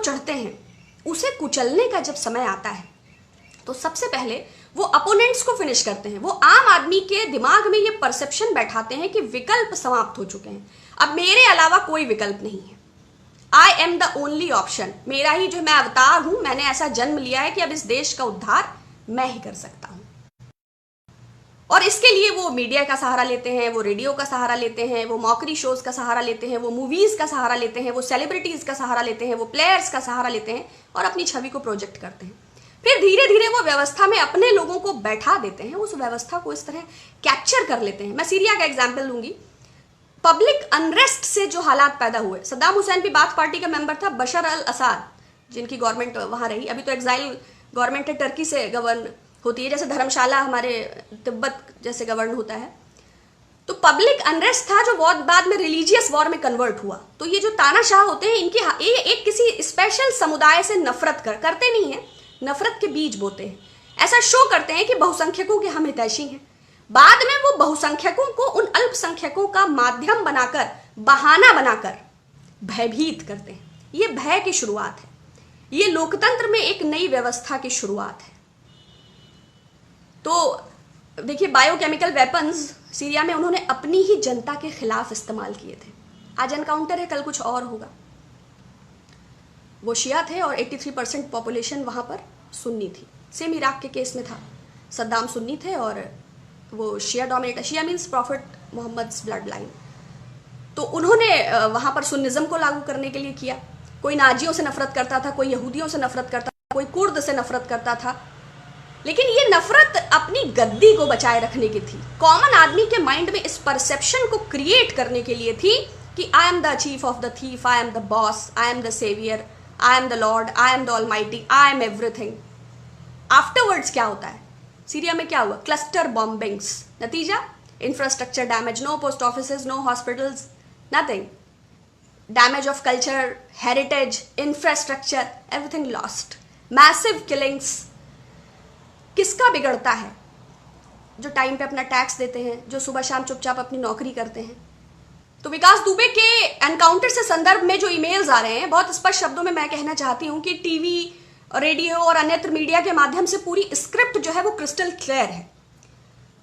चढ़ते हैं उसे कुचलने का जब समय आता है तो सबसे पहले वो अपोनेंट्स को फिनिश करते हैं। वो आम आदमी के दिमाग में ये परसेप्शन बैठाते हैं कि विकल्प समाप्त हो चुके हैं, अब मेरे अलावा कोई विकल्प नहीं है, आई एम द ओनली ऑप्शन, मेरा ही जो मैं अवतार हूं, मैंने ऐसा जन्म लिया है कि अब इस देश का उद्धार मैं ही कर सकता हूं। और इसके लिए वो मीडिया का सहारा लेते हैं, वो रेडियो का सहारा लेते हैं, वो मॉकरी शोज का सहारा लेते हैं, वो मूवीज का सहारा लेते हैं, वो सेलिब्रिटीज का सहारा लेते हैं, वो प्लेयर्स का सहारा लेते हैं और अपनी छवि को प्रोजेक्ट करते हैं। फिर धीरे धीरे वो व्यवस्था में अपने लोगों को बैठा देते हैं, उस व्यवस्था को इस तरह कैप्चर कर लेते हैं। मैं सीरिया का एग्जाम्पल लूंगी। पब्लिक अनरेस्ट से जो हालात पैदा हुए, सद्दाम हुसैन भी बाथ पार्टी का मेंबर था, बशर अल असाद जिनकी गवर्नमेंट वहां रही, अभी तो एग्जाइल गवर्नमेंट है, टर्की से गवर्न होती है, जैसे धर्मशाला हमारे तिब्बत जैसे गवर्न होता है। तो पब्लिक अनरेस्ट था जो बाद में रिलीजियस वॉर में कन्वर्ट हुआ। तो ये जो तानाशाह होते हैं, इनके एक किसी स्पेशल समुदाय से नफरत करते नहीं है, नफरत के बीज बोते हैं, ऐसा शो करते हैं कि बहुसंख्यकों के हम हितैषी हैं। बाद में वो बहुसंख्यकों को उन अल्पसंख्यकों का माध्यम बनाकर, बहाना बनाकर भयभीत करते हैं। ये भय की शुरुआत है, ये लोकतंत्र में एक नई व्यवस्था की शुरुआत है। तो देखिए, बायोकेमिकल वेपन्स सीरिया में उन्होंने अपनी ही जनता के खिलाफ इस्तेमाल किए थे। आज एनकाउंटर है, कल कुछ और होगा। वो शिया थे और 83% पॉपुलेशन वहां पर सुन्नी थी। सेम इराक के केस में था, सद्दाम सुन्नी थे और वो शिया डोमिनेट, शिया मीन्स प्रॉफिट मोहम्मद्स ब्लड लाइन। तो उन्होंने वहां पर सुन्निज्म को लागू करने के लिए किया। कोई नाजियों से नफरत करता था, कोई यहूदियों से नफरत करता था, कोई कुर्द से नफरत करता था, लेकिन ये नफरत अपनी गद्दी को बचाए रखने की थी। कॉमन आदमी के माइंड में इस परसेप्शन को क्रिएट करने के लिए थी कि I am the chief of the thief, I am the boss, I am the saviour, I am the lord, I am the almighty, I am everything. Afterwards क्या होता है? सीरिया में क्या हुआ? Cluster bombings. नतीजा, infrastructure damage, no post offices, no hospitals, nothing. Damage of culture, heritage, infrastructure, everything lost. Massive killings. किसका बिगड़ता है? जो टाइम पे अपना टैक्स देते हैं, जो सुबह शाम चुपचाप अपनी नौकरी करते हैं। तो विकास दुबे के एनकाउंटर से संदर्भ में जो ईमेल्स आ रहे हैं, बहुत स्पष्ट शब्दों में मैं कहना चाहती हूं कि टीवी, रेडियो और अन्यत्र मीडिया के माध्यम से पूरी स्क्रिप्ट जो है वो क्रिस्टल क्लियर है।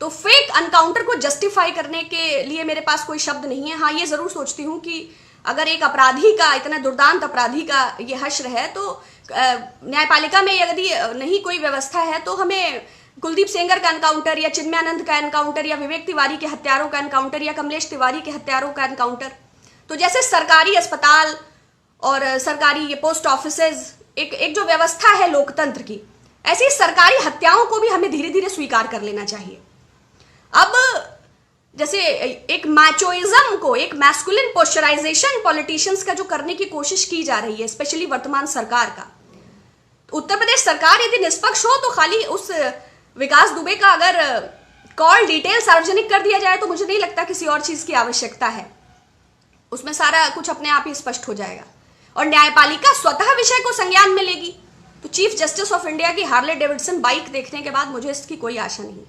तो फेक एनकाउंटर को जस्टिफाई करने के लिए मेरे पास कोई शब्द नहीं है। हाँ, ये जरूर सोचती हूँ कि अगर एक अपराधी का, इतना दुर्दांत अपराधी का ये हश्र है, तो न्यायपालिका में यदि नहीं कोई व्यवस्था है तो हमें कुलदीप सेंगर का एनकाउंटर या चिन्मयानंद का एनकाउंटर या विवेक तिवारी के हत्यारों का एनकाउंटर या कमलेश तिवारी के हत्यारों का एनकाउंटर, तो जैसे सरकारी अस्पताल और सरकारी ये पोस्ट ऑफिसेज एक जो व्यवस्था है लोकतंत्र की, ऐसी सरकारी हत्याओं को भी हमें धीरे धीरे स्वीकार कर लेना चाहिए। अब जैसे एक मैचोइज्म को, एक मैस्कुलिन पोस्चराइजेशन पॉलिटिशियंस का जो करने की कोशिश की जा रही है, स्पेशली वर्तमान सरकार का, उत्तर प्रदेश सरकार यदि निष्पक्ष हो तो खाली उस विकास दुबे का अगर कॉल डिटेल सार्वजनिक कर दिया जाए तो मुझे नहीं लगता किसी और चीज की आवश्यकता है। उसमें सारा कुछ अपने आप ही स्पष्ट हो जाएगा और न्यायपालिका स्वतः विषय को संज्ञान में लेगी। तो चीफ जस्टिस ऑफ इंडिया की हार्ले डेविडसन बाइक देखने के बाद मुझे इसकी कोई आशा नहीं।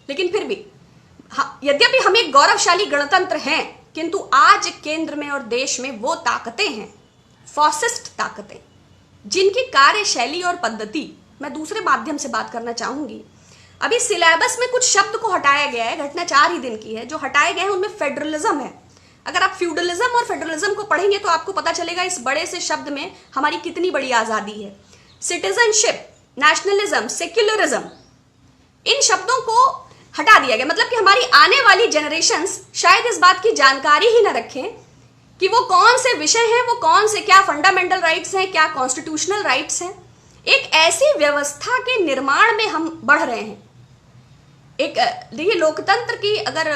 लेकिन फिर भी यद्यपि हम एक गौरवशाली गणतंत्र हैं, किंतु आज केंद्र में और देश में वो ताकतें हैं, फॉसिस्ट ताकतें, जिनकी कार्यशैली और पद्धति, मैं दूसरे माध्यम से बात करना चाहूंगी। अभी सिलेबस में कुछ शब्द को हटाया गया है, घटना 4 ही दिन की है, जो हटाए गए हैं उनमें फेडरलिज्म है। अगर आप फ्यूडलिज्म और फेडरलिज्म को पढ़ेंगे तो आपको पता चलेगा इस बड़े से शब्द में हमारी कितनी बड़ी आजादी है। सिटीजनशिप, नेशनलिज्म, सेक्युलरिज्म, इन शब्दों को हटा दिया गया। मतलब कि हमारी आने वाली जनरेशंस शायद इस बात की जानकारी ही ना रखें कि वो कौन से विषय हैं, वो कौन से क्या फंडामेंटल राइट्स हैं, क्या कॉन्स्टिट्यूशनल राइट्स हैं। एक ऐसी व्यवस्था के निर्माण में हम बढ़ रहे हैं। एक देखिए, लोकतंत्र की अगर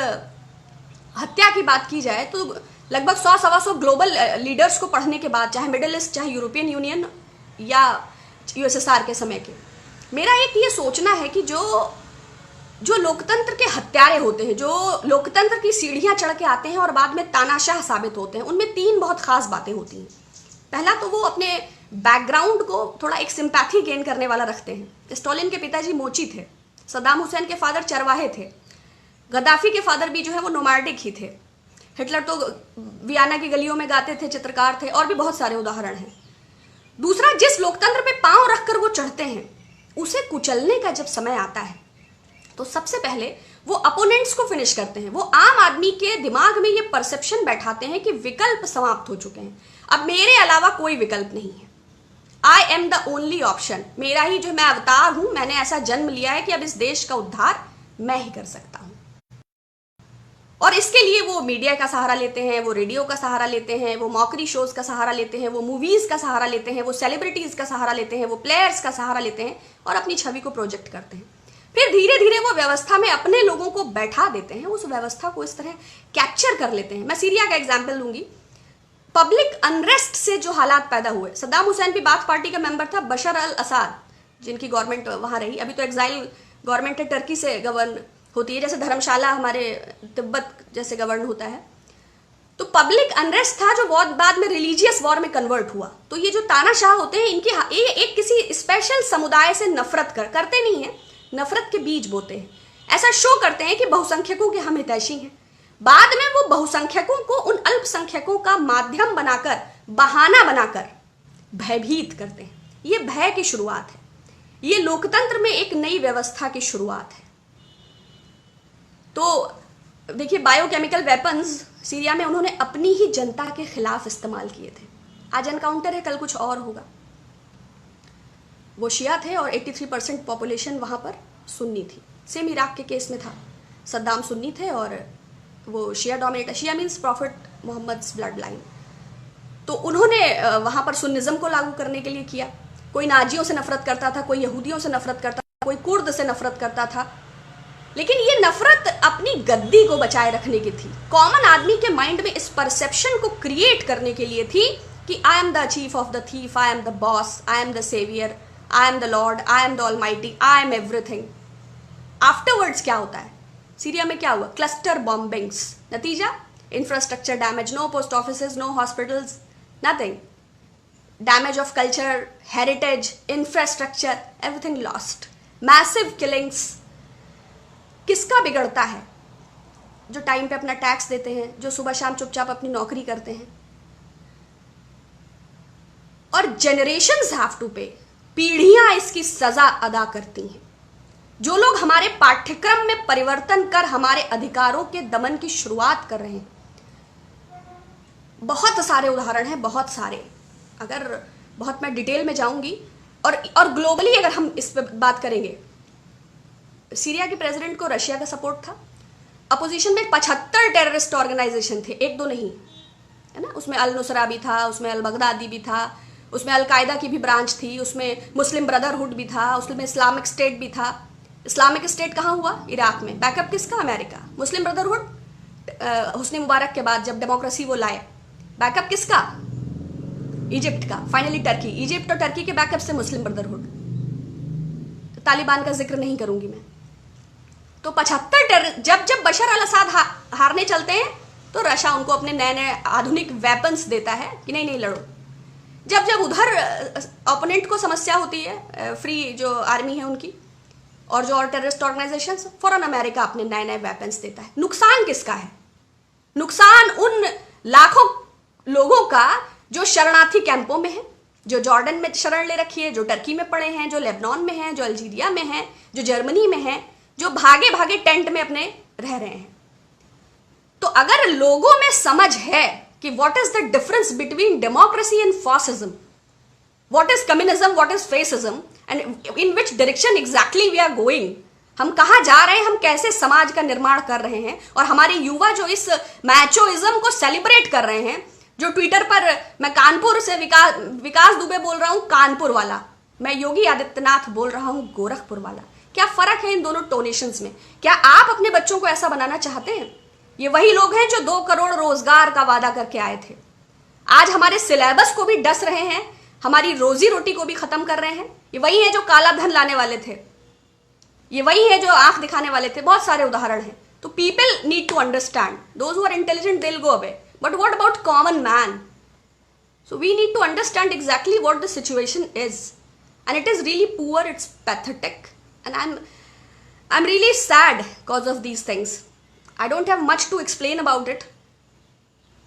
हत्या की बात की जाए तो लगभग 100-125 ग्लोबल लीडर्स को पढ़ने के बाद, चाहे मिडिल ईस्ट, चाहे यूरोपियन यूनियन या यूएसएसआर के समय के, मेरा एक ये सोचना है कि जो लोकतंत्र के हत्यारे होते हैं, जो लोकतंत्र की सीढ़ियां चढ़ के आते हैं और बाद में तानाशाह साबित होते हैं, उनमें 3 बहुत खास बातें होती हैं। पहला तो वो अपने बैकग्राउंड को थोड़ा एक सिंपैथी गेन करने वाला रखते हैं। स्टॉलिन के पिताजी मोची थे, सद्दाम हुसैन के फादर चरवाहे थे, गद्दाफी के फादर भी जो है वो नोमैडिक ही थे, हिटलर तो वियना की गलियों में गाते थे, चित्रकार थे, और भी बहुत सारे उदाहरण हैं। दूसरा, जिस लोकतंत्र पे पांव रखकर वो चढ़ते हैं उसे कुचलने का जब समय आता है तो सबसे पहले वो अपोनेंट्स को फिनिश करते हैं। वो आम आदमी के दिमाग में ये परसेप्शन बैठाते हैं कि विकल्प समाप्त हो चुके हैं, अब मेरे अलावा कोई विकल्प नहीं है, आई एम द ओनली ऑप्शन, मेरा ही जो मैं अवतार हूं, मैंने ऐसा जन्म लिया है कि अब इस देश का उद्धार मैं ही कर सकता हूं। और इसके लिए वो मीडिया का सहारा लेते हैं, वो रेडियो का सहारा लेते हैं, वो मॉकरी शोज का सहारा लेते हैं, वो मूवीज का सहारा लेते हैं, वो सेलिब्रिटीज का सहारा लेते हैं, वो प्लेयर्स का सहारा लेते हैं और अपनी छवि को प्रोजेक्ट करते हैं। फिर धीरे धीरे वो व्यवस्था में अपने लोगों को बैठा देते हैं, उस व्यवस्था को इस तरह कैप्चर कर लेते हैं। मैं सीरिया का एग्जाम्पल लूंगी। पब्लिक अनरेस्ट से जो हालात पैदा हुए, सद्दाम हुसैन भी बाथ पार्टी का मेंबर था, बशर अल असाद जिनकी गवर्नमेंट वहां रही, अभी तो एग्जाइल गवर्नमेंट है, टर्की से गवर्न होती है, जैसे धर्मशाला हमारे तिब्बत जैसे गवर्न होता है। तो पब्लिक अनरेस्ट था जो बहुत बाद में रिलीजियस वॉर में कन्वर्ट हुआ। तो ये जो तानाशाह होते हैं इनकी एक किसी स्पेशल समुदाय से नफरत करते नहीं है, नफरत के बीज बोते हैं, ऐसा शो करते हैं कि बहुसंख्यकों के हम हितैषी हैं। बाद में वो बहुसंख्यकों को उन अल्पसंख्यकों का माध्यम बनाकर, बहाना बनाकर भयभीत करते हैं। ये भय की शुरुआत है, ये लोकतंत्र में एक नई व्यवस्था की शुरुआत है। तो देखिए, बायोकेमिकल वेपन्स सीरिया में उन्होंने अपनी ही जनता के खिलाफ इस्तेमाल किए थे। आज एनकाउंटर है, कल कुछ और होगा। वो शिया थे और 83% पॉपुलेशन वहां पर सुन्नी थी। सेम इराक के केस में था, सद्दाम सुन्नी थे और वो शिया डोमिनेट, शिया मीन्स प्रॉफिट मोहम्मद्स ब्लड लाइन। तो उन्होंने वहां पर सुन्निज्म को लागू करने के लिए किया। कोई नाजियों से नफरत करता था, कोई यहूदियों से नफरत करता था, कोई कुर्द से नफरत करता था, लेकिन ये नफरत अपनी गद्दी को बचाए रखने की थी। कॉमन आदमी के माइंड में इस परसेप्शन को क्रिएट करने के लिए थी कि I am the chief of the thief, I am the boss, I am the saviour, I am the lord, I am the almighty, I am everything. Afterwards क्या होता है? सीरिया में क्या हुआ? Cluster bombings. नतीजा, infrastructure damage, no post offices, no hospitals, nothing. Damage of culture, heritage, infrastructure, everything lost. Massive killings. किसका बिगड़ता है? जो टाइम पे अपना टैक्स देते हैं, जो सुबह शाम चुपचाप अपनी नौकरी करते हैं। और जेनरेशंस हैव टू पे, पीढ़ियां इसकी सजा अदा करती हैं। जो लोग हमारे पाठ्यक्रम में परिवर्तन कर हमारे अधिकारों के दमन की शुरुआत कर रहे हैं, बहुत सारे उदाहरण हैं, बहुत सारे। अगर बहुत मैं डिटेल में जाऊंगी और ग्लोबली अगर हम इस पर बात करेंगे, सीरिया के प्रेसिडेंट को रशिया का सपोर्ट था। अपोजिशन में 75 टेररिस्ट ऑर्गेनाइजेशन थे, एक दो नहीं, है ना। उसमें अल नुसरा भी था, उसमें अल बगदादी भी था, उसमें अल कायदा की भी ब्रांच थी, उसमें मुस्लिम ब्रदरहुड भी था, उसमें इस्लामिक स्टेट भी था। इस्लामिक स्टेट कहाँ हुआ? इराक में। बैकअप किसका? अमेरिका। मुस्लिम ब्रदरहुड हुस्नी मुबारक के बाद जब डेमोक्रेसी वो लाए, बैकअप किसका? इजिप्ट का। Finally Turkey. इजिप्ट और टर्की के बैकअप से मुस्लिम ब्रदरहुड। तालिबान का जिक्र नहीं करूंगी मैं। तो 75 जब बशर अल असाद हारने चलते हैं तो रशिया उनको अपने नए नए आधुनिक वेपन्स देता है कि नहीं नहीं लड़ो। जब उधर ओपोनेंट को समस्या होती है, फ्री जो आर्मी है उनकी और जो और टेररिस्ट ऑर्गेनाइजेशन, फौरन अमेरिका अपने नए नए वेपन्स देता है। नुकसान किसका है? नुकसान उन लाखों लोगों का जो शरणार्थी कैंपों में है, जो जॉर्डन में शरण ले रखी है, जो टर्की में पड़े हैं, जो लेबनान में हैं, जो अल्जीरिया में हैं, जो जर्मनी में हैं, जो भागे भागे टेंट में अपने रह रहे हैं। तो अगर लोगों में समझ है कि what is the difference between democracy and fascism, what is communism, what is fascism and in which direction exactly we are going, हम कहां जा रहे हैं, हम कैसे समाज का निर्माण कर रहे हैं, और हमारे युवा जो इस मैचोइज्म को सेलिब्रेट कर रहे हैं, जो ट्विटर पर, मैं कानपुर से विकास दुबे बोल रहा हूं कानपुर वाला, मैं योगी आदित्यनाथ बोल रहा हूं गोरखपुर वाला, क्या फर्क है इन दोनों टोनेशंस में? क्या आप अपने बच्चों को ऐसा बनाना चाहते हैं? ये वही लोग हैं जो 2 करोड़ रोजगार का वादा करके आए थे, आज हमारे सिलेबस को भी डस रहे हैं, हमारी रोजी रोटी को भी खत्म कर रहे हैं। ये वही है जो काला धन लाने वाले थे, ये वही है जो आंख दिखाने वाले थे। बहुत सारे उदाहरण हैं। तो people need to understand, those who are intelligent they will go away, but what about common man? So we need to understand exactly what the situation is, and it is really poor, it's pathetic, and I'm really sad because of these things. I don't have much to explain about it,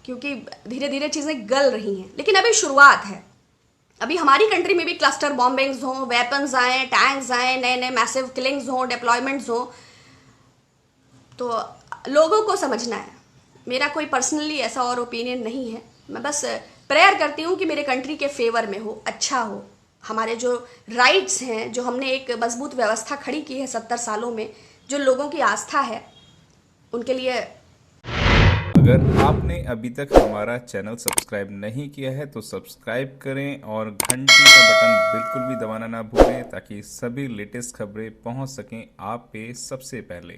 क्योंकि धीरे धीरे चीजें गल रही हैं, लेकिन अभी शुरुआत है। अभी हमारी कंट्री में भी क्लस्टर बॉम्बिंग्स हों, वेपन्स आए, टैंक्स आए, नए नए मैसिव किलिंग्स हों, डिप्लॉयमेंट्स हों, तो लोगों को समझना है। मेरा कोई पर्सनली ऐसा और ओपिनियन नहीं है, मैं बस प्रेयर करती हूँ कि मेरे कंट्री के फेवर में हो, अच्छा हो। हमारे जो राइट्स हैं, जो हमने एक मजबूत व्यवस्था खड़ी की है 70 सालों में, जो लोगों की आस्था है, उनके लिए। अगर आपने अभी तक हमारा चैनल सब्सक्राइब नहीं किया है तो सब्सक्राइब करें और घंटी का बटन बिल्कुल भी दबाना ना भूलें ताकि सभी लेटेस्ट खबरें पहुंच सकें आप पे सबसे पहले।